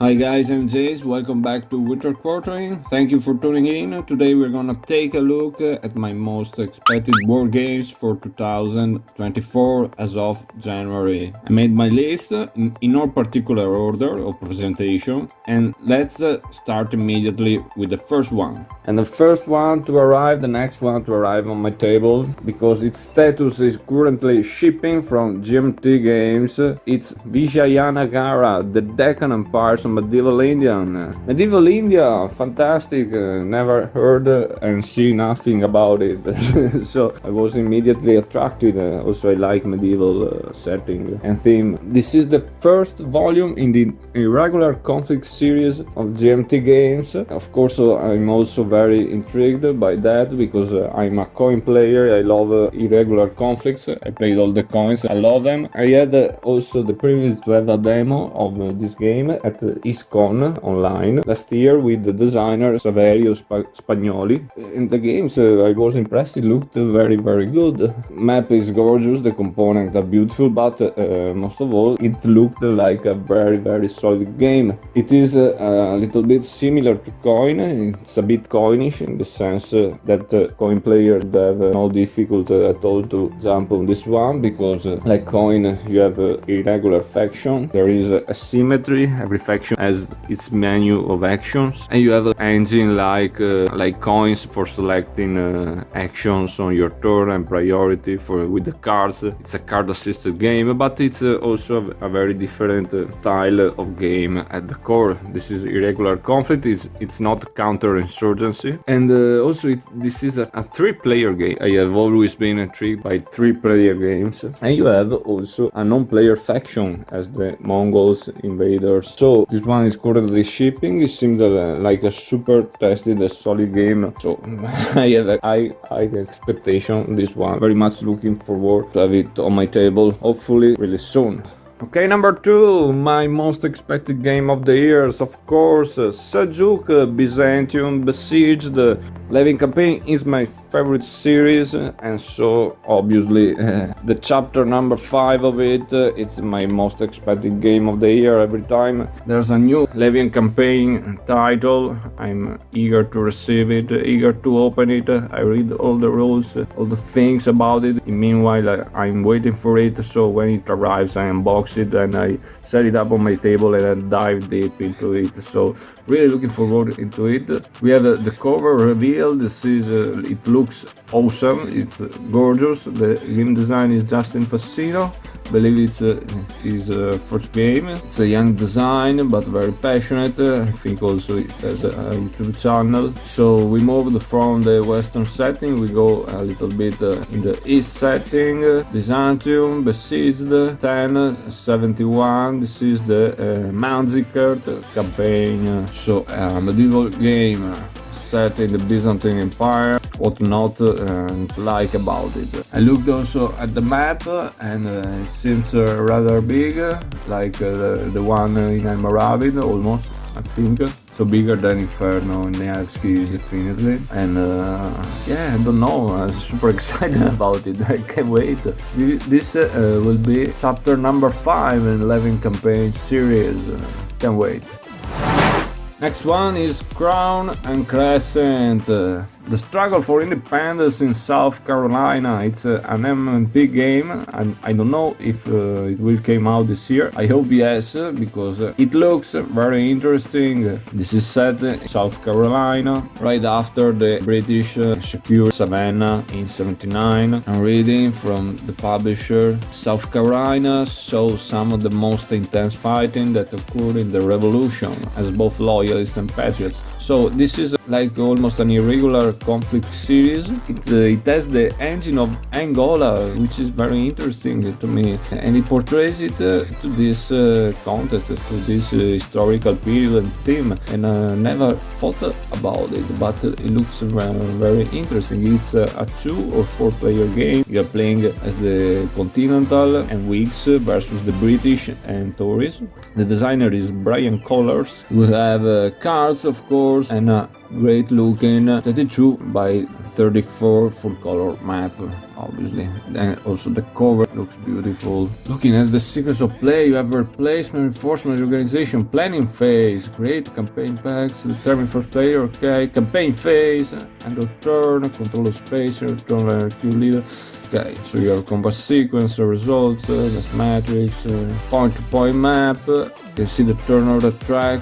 Hi guys, I'm Jace. Welcome back to Winter Quartering. Thank you for tuning in. Today we're gonna take a look at my most expected board games for 2024 as of January. I made my list in no particular order of presentation, and let's start immediately with the first one. And the first one to arrive, the next one to arrive on my table, because its status is currently shipping from GMT Games. It's Vijayanagara, the Deccan Empires of Medieval India. Medieval India, fantastic, never heard and see nothing about it. So I was immediately attracted. Also I like medieval setting and theme. This is the first volume in the Irregular Conflict series of GMT Games. Of course, I'm also very intrigued by that because I'm a coin player. I love irregular conflicts. I played all the coins. I love them. I had also the privilege to have a demo of this game at ISCON online last year with the designer Saverio Spagnoli. In the games, I was impressed. It looked very good. Map is gorgeous. The components are beautiful, but most of all, it looked like a very solid game. It is a little bit similar to coin. It's a bit coinish in the sense that coin players have no difficulty at all to jump on this one because like coin you have irregular faction. There is asymmetry. Every faction has its menu of actions, and you have an engine like coins for selecting actions on your turn and priority for with the cards. It's a card assisted game, but it's also a very different style of game at the core. This is irregular conflict. It's not counterinsurgency, and also this is a 3-player game. I have always been intrigued by 3-player games, and you have also a non-player faction as the Mongols invaders. So this one is currently shipping. It seems like a super tested, a solid game. So I have a high expectation on this one. Very much looking forward to have it on my table, hopefully really soon. Okay, number 2, my most expected game of the year is of course Seljuk Byzantium Besieged. The Levin campaign is my favorite series, and so obviously the chapter number 5 of it, it's my most expected game of the year. Every time there's a new Levin campaign title, I'm eager to receive it, eager to open it. I read all the rules, all the things about it. Meanwhile, I'm waiting for it, so when it arrives I unbox it and I set it up on my table and I dive deep into it. So really looking forward into it. We have the cover reveal. This is it looks awesome. It's gorgeous. The game design is Justin Fassino. I believe it's his first game. It's a young design but very passionate. I think also it has a YouTube channel. So we moved from the western setting, we go a little bit in the east setting. Byzantium Besieged 1071. This is the Manzikert campaign. So a medieval game set in the Byzantine Empire. What not like about it. I looked also at the map and it seems rather big, like the one in Almoravid almost, I think. So bigger than Inferno and Nevsky, definitely. And yeah, I don't know, I'm super excited about it. I can't wait. This will be chapter number 5 in Levin campaign series. Can't wait. Next one is Crown and Crescent. The struggle for independence in South Carolina. It's an MMP game. I don't know if it will come out this year. I hope yes, because it looks very interesting. This is set in South Carolina, right after the British secured Savannah in 79. I'm reading from the publisher. South Carolina saw some of the most intense fighting that occurred in the Revolution, as both loyalists and patriots. So this is like almost an irregular conflict series. It has the engine of Angola, which is very interesting to me, and it portrays it to this contest, to this historical period and theme. And I never thought about it, but it looks very interesting. It's a 2 or 4 player game. You are playing as the Continental and Whigs versus the British and Tories. The designer is Brian Collars. We have cards, of course, and a great looking 32 by 34 full color map. obviously. And also the cover looks beautiful. Looking at the sequence of play, you have replacement, reinforcement, organization, planning phase, create campaign packs, determine first player, okay, campaign phase, end of turn, control of space, turn queue leader. Okay, so you have combat sequence, results, that's matrix, point-to-point map. You can see the turn of the track,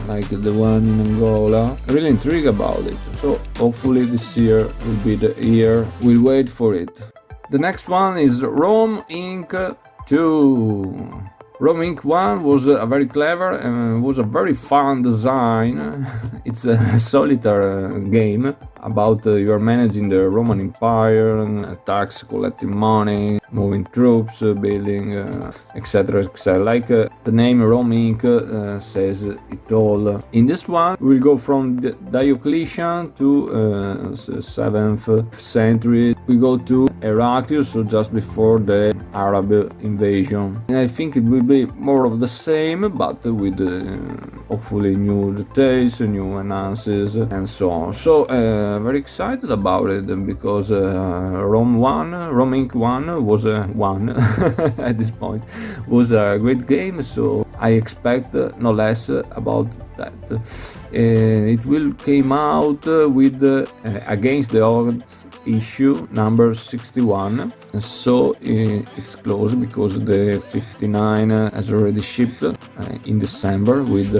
like the one in Angola. I'm really intrigued about it. So hopefully this year will be the year. We'll wait for it. The next one is Rome Inc. 2. Rome Inc. 1 was very clever and was a very fun design. It's a solitaire game about you are managing the Roman Empire, attacks, collecting money, moving troops, building, etc. etc. Like the name Rome Inc. Says it all. In this one, we'll go from Diocletian to 7th century. We go to Heraclius, so just before the Arab invasion. And I think it will be more of the same, but with hopefully new details, new enhances, and so on. So very excited about it because Rome Inc. 1 was one at this point, was a great game. So I expect no less about that. It will came out with Against the Odds issue number 61. So it's close because the 59 has already shipped in December with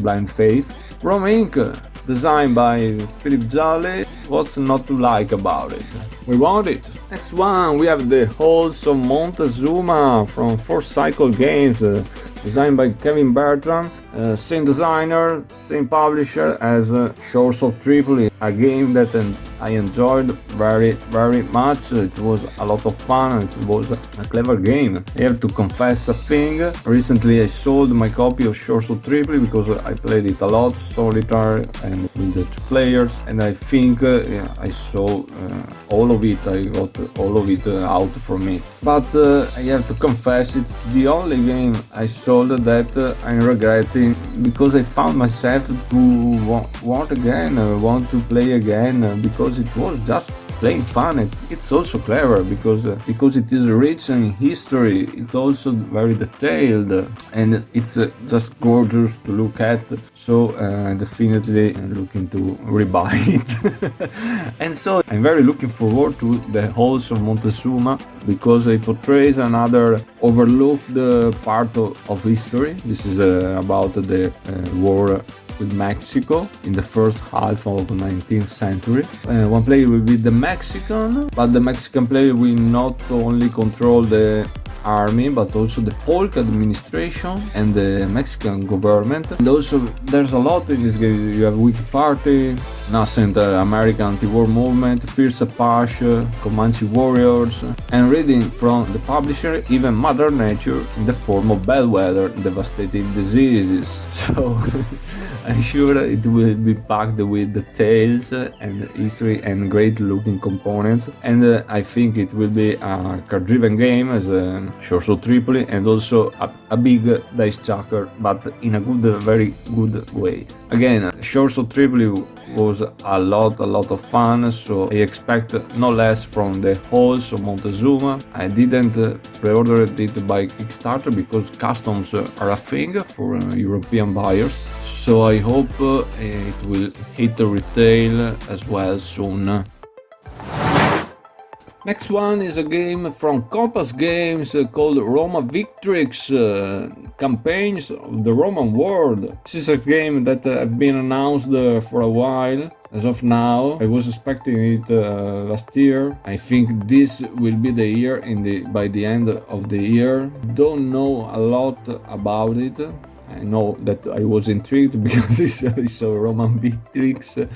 Blind Faith. Rome Inc. Designed by Philip Jolly. What's not to like about it? We want it. Next one, we have the Halls of Montezuma from 4Cycle Games. Designed by Kevin Bertram, same designer, same publisher as Shores of Tripoli, a game that I enjoyed very much. It was a lot of fun, it was a clever game. I have to confess a thing, recently I sold my copy of Shores of Tripoli because I played it a lot, solitaire and with the 2 players, and I think I saw all of it, I got all of it out from it. But I have to confess, it's the only game I sold that I'm regretting because I found myself to want to play again because it was just plain fun. It's also clever because it is rich in history. It's also very detailed and it's just gorgeous to look at. So definitely looking to rebuy it. And so I'm very looking forward to the Halls of Montezuma because it portrays another overlooked part of history. This is about the war with Mexico in the first half of the 19th century. One player will be the Mexican, but the Mexican player will not only control the army but also the Polk administration and the Mexican government. And also there's a lot in this game. You have Whig Party, nascent American anti-war movement, fierce Apache, Comanche warriors, and reading from the publisher, even Mother Nature in the form of bellwether devastating diseases. So I'm sure it will be packed with details and history and great looking components, and I think it will be a card-driven game as Shores of Tripoli, and also a big dice chucker, but in a very good way. Again, Shores of Tripoli was a lot of fun, so I expect no less from the Halls of Montezuma. I didn't pre-order it by Kickstarter because customs are a thing for European buyers. So I hope it will hit the retail as well soon. Next one is a game from Compass Games called Roma Victrix, Campaigns of the Roman World. This is a game that has been announced for a while. As of now, I was expecting it last year. I think this will be the year by the end of the year. Don't know a lot about it. I know that I was intrigued because I saw Roman Victrix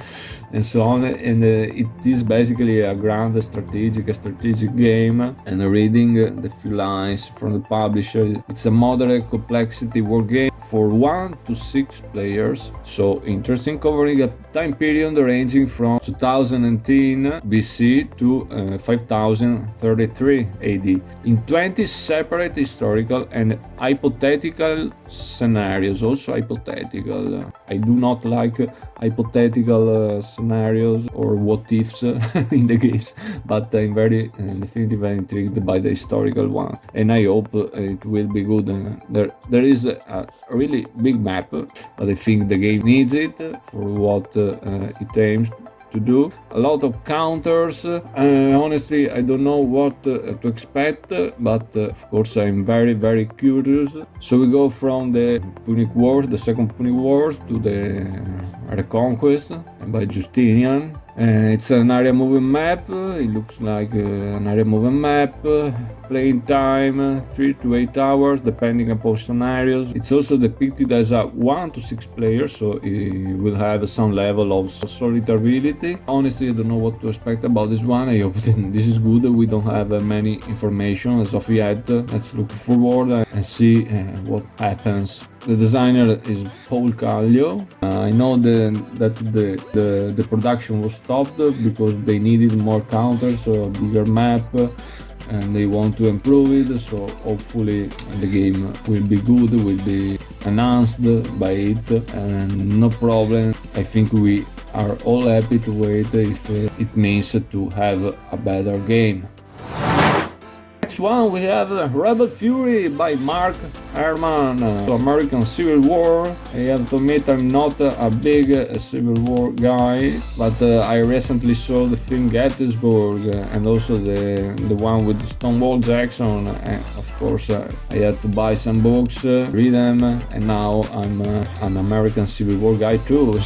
and so on, and it is basically a grand strategic game. And reading the few lines from the publisher, it's a moderate complexity war game for 1 to 6 players. So interesting, covering a time period ranging from 2010 BC to 5033 AD in 20 separate historical and hypothetical scenarios. scenarios, also hypothetical. I do not like hypothetical scenarios or what ifs in the games, but I'm very definitively intrigued by the historical one, and I hope it will be good. There is a really big map, but I think the game needs it for what it aims to do. A lot of counters. Honestly, I don't know what to expect, but of course I'm very curious. So we go from the Punic Wars, the second Punic Wars, to the Reconquest by Justinian. It's an area moving map. It looks like an area moving map. Playing time 3 to 8 hours depending upon scenarios. It's also depicted as a 1 to 6 players, so it will have some level of solidarity. Honestly, I don't know what to expect about this one. I hope this is good. We don't have many information as of yet. Let's look forward and see what happens. The designer is Paul Caglio. I know that the production was stopped because they needed more counters, so a bigger map, and they want to improve it, so hopefully the game will be good, will be announced by it, and no problem. I think we are all happy to wait if it means to have a better game. Next one we have Rebel Fury by Mark Herman, American Civil War. I have to admit I'm not a big Civil War guy, but I recently saw the film Gettysburg and also the one with Stonewall Jackson. Of course, I had to buy some books, read them, and now I'm an American Civil War guy too.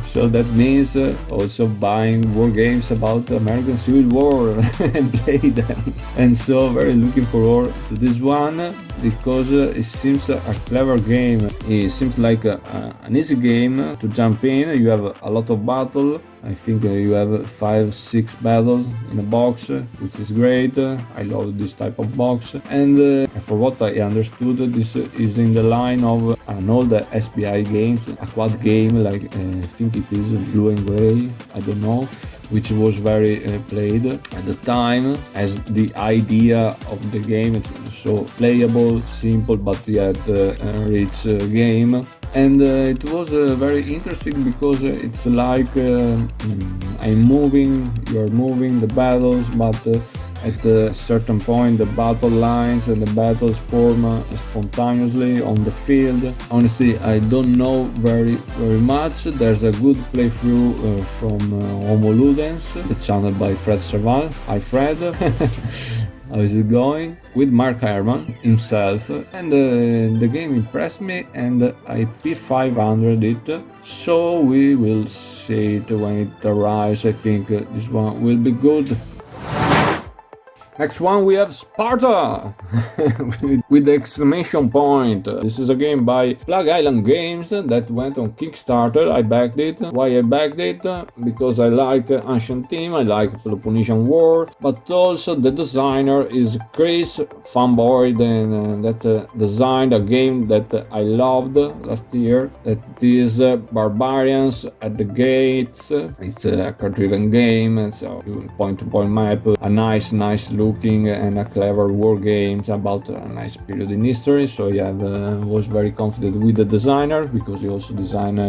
So that means also buying war games about the American Civil War and play them. And so very looking forward to this one because it seems a clever game. It seems like an easy game to jump in. You have a lot of battle. I think you have 5-6 battles in a box, which is great. I love this type of box. And for what I understood, this is in the line of an old SBI game, a quad game, like I think it is Blue and Gray, I don't know, which was very played at the time, as the idea of the game. It's so playable, simple, but yet rich game. And it was very interesting because it's like you're moving the battles, but at a certain point the battle lines and the battles form spontaneously on the field. Honestly, I don't know very much. There's a good playthrough from Homo Ludens, the channel by Fred Serval. Hi Fred. How is it going? With Mark Herman himself, and the game impressed me and I P500 it, so we will see it when it arrives. I think this one will be good. Next one we have Sparta with the exclamation point. This is a game by Plug Island Games that went on Kickstarter. I backed it. Why I backed it? Because I like Ancient Team, I like Peloponnesian War, but also the designer is Chris Fanboy, that designed a game that I loved last year. That is Barbarians at the Gates. It's a card-driven game, so point-to-point map, a nice looking and a clever war games about a nice period in history. So yeah, was very confident with the designer because he also designed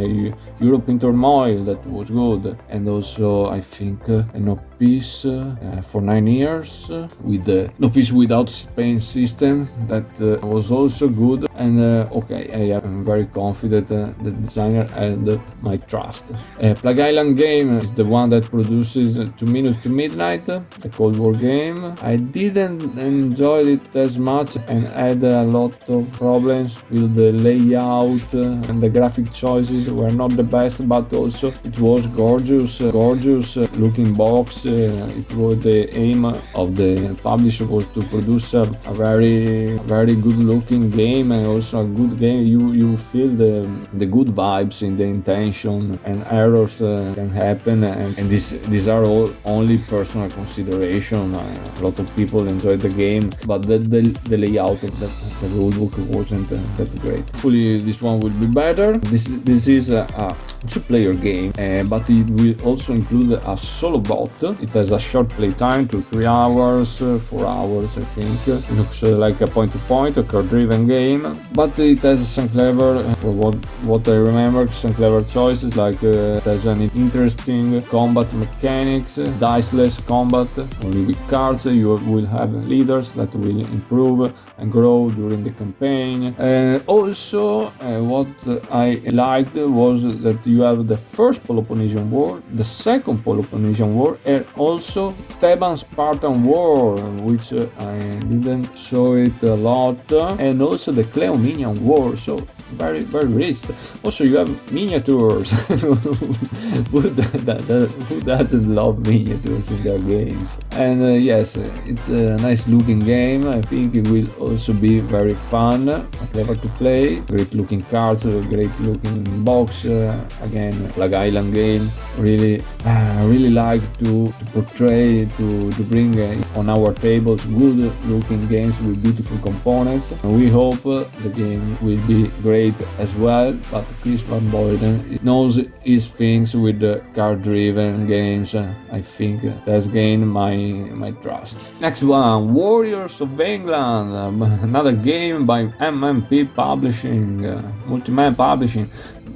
Europe in Turmoil that was good, and also I think No Peace for 9 years with the No Peace Without Spain system that was also good. And okay, I am very confident the designer had my trust. Plug Island Game is the one that produces 2 Minutes to Midnight, the Cold War game. I didn't enjoy it as much and had a lot of problems with the layout and the graphic choices were not the best, but also it was gorgeous looking box. It was the aim of the publisher was to produce a very good looking game, and also a good game. You feel the good vibes in the intention, and errors can happen, and these are all only personal consideration. A lot of people enjoyed the game, but the layout of the rulebook wasn't that great. Hopefully this one will be better. This is a two-player game, but it will also include a solo bot. It has a short playtime, 2-3 hours, 4 hours I think. It looks like a point-to-point, a card-driven game, but it has some clever, for what I remember, some clever choices, like it has an interesting combat mechanics, diceless combat, only with cards. You will have leaders that will improve and grow during the campaign. Also, what I liked was that you have the first Peloponnesian War, the second Peloponnesian War, and also Theban-Spartan War, which I didn't show it a lot, and also the Cleomenian War, so very rich. Also, you have miniatures. Who doesn't love miniatures in their games? And yes, it's a nice looking game. I think it will also be very fun, clever to play, great looking cards, great looking box. Again, Plague Island game. Really like to portray, to bring on our tables good looking games with beautiful components. We hope the game will be great as well, but Chris Van Boyden knows his things with the card-driven games. I think that's gained my trust. Next one, Warriors of England, another game by MMP Publishing, Multiman Publishing.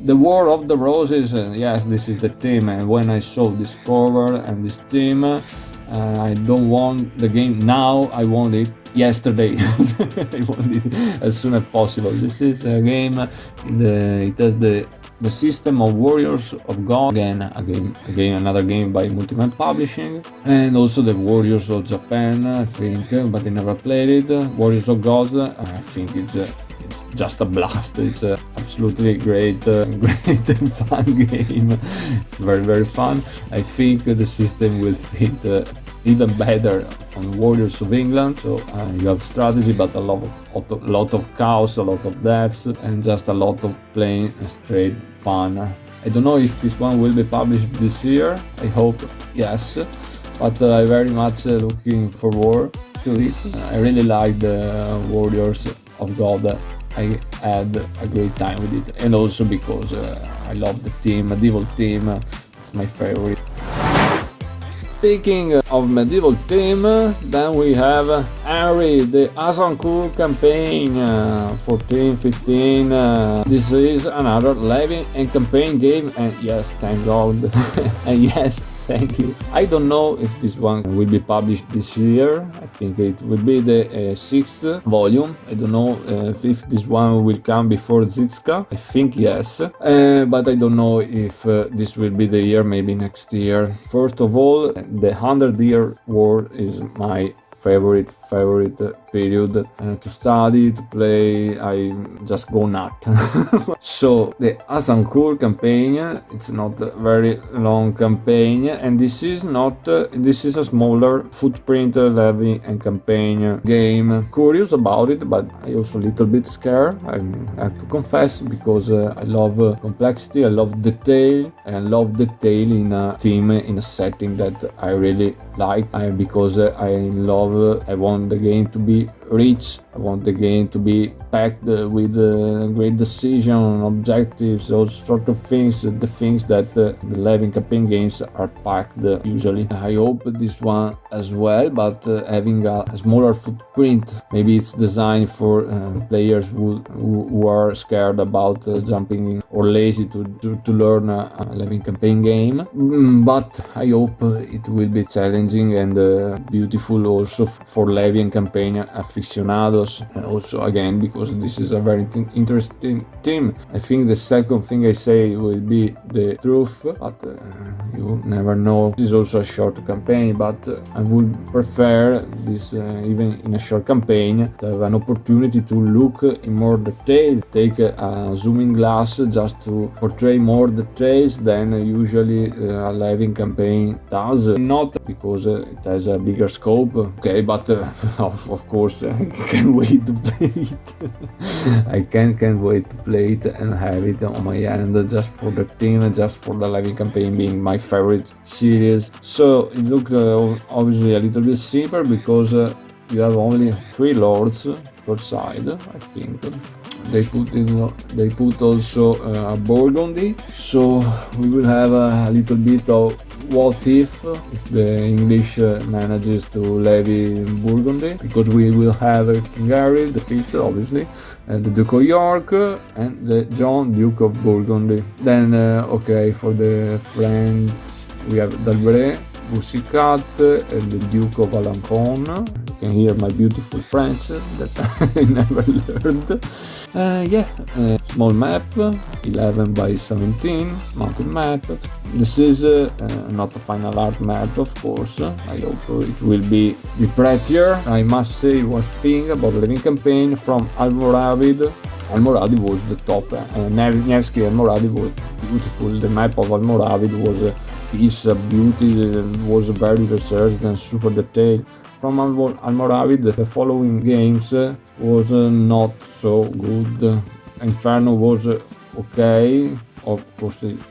The War of the Roses, yes, this is the team, and when I saw this cover and this team, I don't want the game now, I want it yesterday. I want it as soon as possible. This is a game, it has the system of Warriors of God, again another game by Multiman Publishing, and also the Warriors of Japan, I think, but I never played it. Warriors of God, I think it's just a blast. It's absolutely great and fun game. It's very fun. I think the system will fit even better on Warriors of England. So you have strategy, but a lot of chaos, a lot of deaths, and just a lot of plain straight fun. I don't know if this one will be published this year. I hope yes, but I very much looking forward to it. I really like the Warriors of God. I had a great time with it, and also because I love the team, medieval team. It's my favorite. Speaking of medieval team, then we have Henry, the Azincourt campaign, 14-15. This is another living and campaign game, and yes, thank God, and yes, thank you. I don't know if this one will be published this year. I think it will be the sixth volume. I don't know if this one will come before Zitska. I think yes, but I don't know if this will be the year, maybe next year. First of all, the 100-Year War is my favorite period to study, to play. I just go nuts. So the Azincourt campaign, it's not a very long campaign, and this is a smaller footprint levy and campaign game. Curious about it, but I also a little bit scared, I have to confess, because I love complexity, I love detail, and I love detail in a team, in a setting that I really like, because I want the game to be rich. I want the game to be packed with great decision, objectives, all sort of things, the things that the living campaign games are packed usually. I hope this one as well, but having a smaller footprint. Maybe it's designed for players who are scared about jumping in, or lazy to learn a living campaign game. But I hope it will be challenging and beautiful also for living campaign aficionados. Also, again, because this is a very interesting team. I think the second thing I say will be the truth, but you never know. This is also a short campaign, but I would prefer this, even in a short campaign, to have an opportunity to look in more detail, take a zooming glass just to portray more details than usually a living campaign does. Not because it has a bigger scope, okay, but of course I can't wait to play it. I can't wait to play it and have it on my hand, just for the team and just for the living campaign being my favorite series. So it looked obviously a little bit simpler, because you have only 3 lords per side, I think. they put also a Burgundy, so we will have a little bit of what if the English manages to levy Burgundy, because we will have King Harry the Fifth, obviously, the Duke of York, and the John Duke of Burgundy. Then okay, for the French we have D'Albret, Boucicaut, and the Duke of Alencon. You can hear my beautiful French that I never learned. Small map, 11 by 17, mountain map. This is not a final art map, of course. I hope it will be prettier. I must say one thing about the living campaign from Almoravid. Almoravid was the top, Nevsky Almoravid was beautiful. The map of Almoravid was piece of beauty, was very researched and super detailed. From Almoravid, the following games was not so good. Inferno was okay, of course it's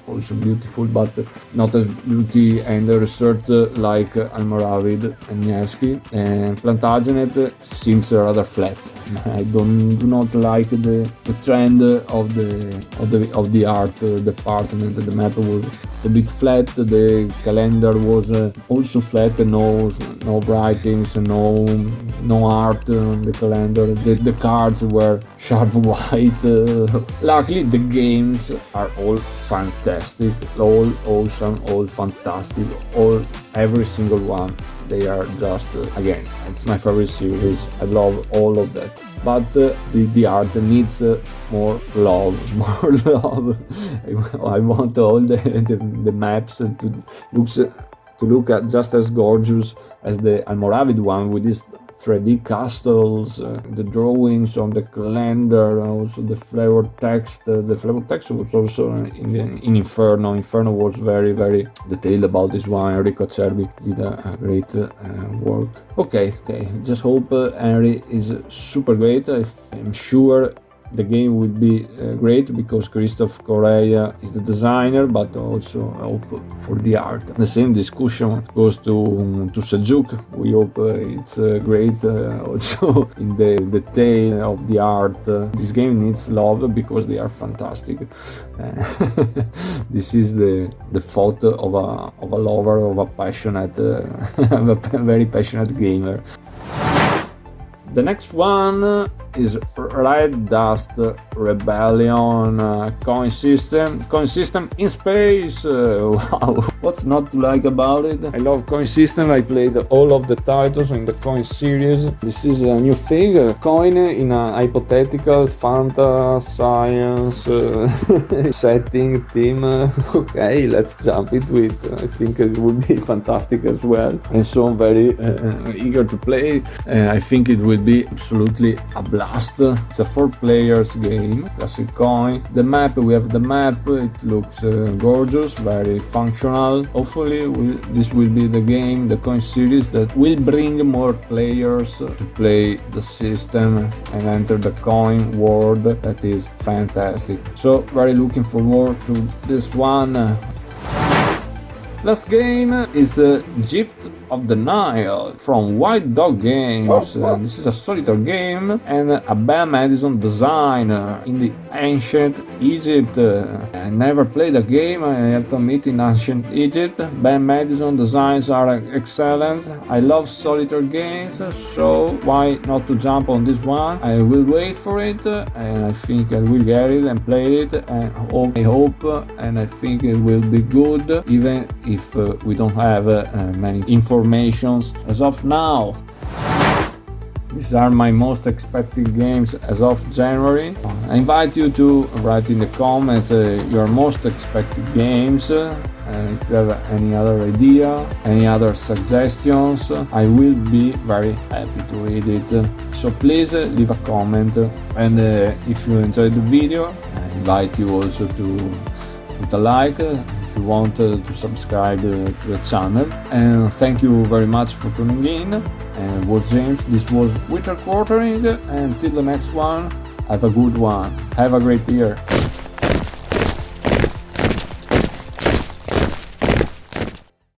also beautiful, but not as beauty and research like Almoravid and Nevsky. And Plantagenet seems rather flat. I do not like the trend of the art department. The map was a bit flat. The calendar was also flat. No writings, no art on the calendar. The cards were sharp white. Luckily, the games are all fantastic, all awesome, all fantastic, every single one. They are just, again, it's my favorite series. I love all of that. But the art needs more love, more love. I want all the maps to look at just as gorgeous as the Almoravid one, with these 3D castles, the drawings on the calendar, also the flavor text. The flavor text was also in Inferno. Inferno was very, very detailed about this one. Enrico Acerbi did a great work. Okay, just hope Henry is super great. I'm sure the game will be great, because Christophe Correa is the designer, but also I hope for the art. The same discussion goes to Seljuk. We hope it's great also in the detail of the art. This game needs love because they are fantastic. This is the photo of a lover, of a passionate, of a very passionate gamer. The next one is Red Dust Rebellion, coin system in space. Wow, what's not to like about it? I love coin system. I played all of the titles in the coin series. This is a new thing, a coin in a hypothetical fanta science setting theme. Okay, let's jump into it. I think it would be fantastic as well, and so I'm very eager to play. I think it will be absolutely a blast. It's a 4 players game, classic coin. The map, we have the map. It looks gorgeous, very functional. Hopefully this will be the game, the coin series, that will bring more players to play the system and enter the coin world. That is fantastic. So very looking forward to this one. Last game is Gift of the Nile from White Dog Games. This is a solitaire game and a Ben Madison design in the ancient Egypt. I never played a game, I have to admit, in ancient Egypt. Ben Madison designs are excellent. I love solitaire games, so why not to jump on this one? I will wait for it, and I think I will get it and play it. And I hope and I think it will be good, even if we don't have many informations as of now. These are my most expected games as of January. I invite you to write in the comments your most expected games. If you have any other idea, any other suggestions, I will be very happy to read it. So please leave a comment, and if you enjoyed the video, I invite you also to put a like. If you want to subscribe to the channel, and thank you very much for tuning in. And was James, this was Winter Quartering, and till the next one, have a good one, have a great year.